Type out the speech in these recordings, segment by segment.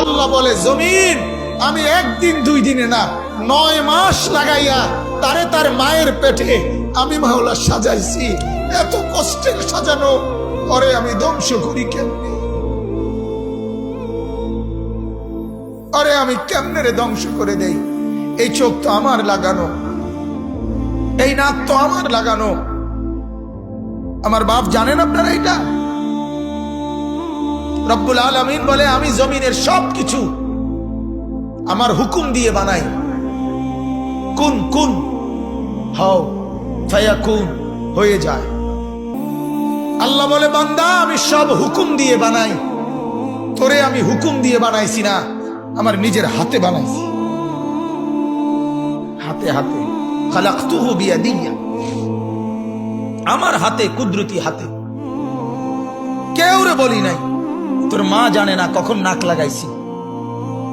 আল্লাহ বলে জমিন আমি একদিন দুই দিনে না 9 মাস লাগাইয়া তারে তার মায়ের পেটে আমি মাওলা সাজাইছি। এত কষ্টের সাজানো পরে আমি ধ্বংস করি কেমনে? আরে আমি কেমনে রে ধ্বংস করে দেই? এই চোখ তো আমার লাগানো, এই নাক তো আমার লাগানো। আমার বাপ জানেন আপনারা এটা? রব্বুল আলামিন বলে আমি জমিনের সবকিছু আমার হুকুম দিয়ে বানাই। কুন কুন হও ফায়াকুন, হয়ে যায়। আল্লাহ বলে বান্দা আমি সব হুকুম দিয়ে বানাই, তোরে আমি হুকুম দিয়ে বানাইছি না, আমার নিজের হাতে বানাইছি। হাতে হাতে খালাকতুহু বিয়াদিয়া, আমার হাতে, কুদরতি হাতে। কেউ রে বলি নাই। তোর মা জানে না কখন নাক লাগাইছি,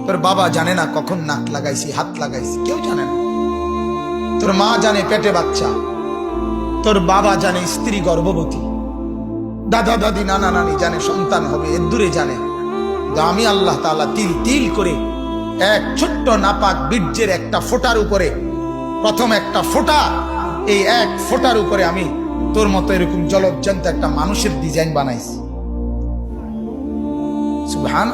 তোর বাবা জানে না কখন নাক লাগাইছি, হাত লাগাইছি, কেউ জানে না। তোর মা জানে পেটে বাচ্চা, তোর বাবা জানে স্ত্রী গর্ভবতী, দাদা দাদি নানা নানি জানে সন্তান হবে, এর দূরে জানে। আমি আল্লাহ তাআলা তিল তিল করে এক ছোট্ট নাপাক বীর্যের একটা ফোঁটার উপরে, প্রথম একটা ফোঁটা, এই এক ফোঁটার উপরে আমি তোর মতো এরকম জলজ্জান্ত একটা মানুষের ডিজাইন বানাইছি। সুবহান।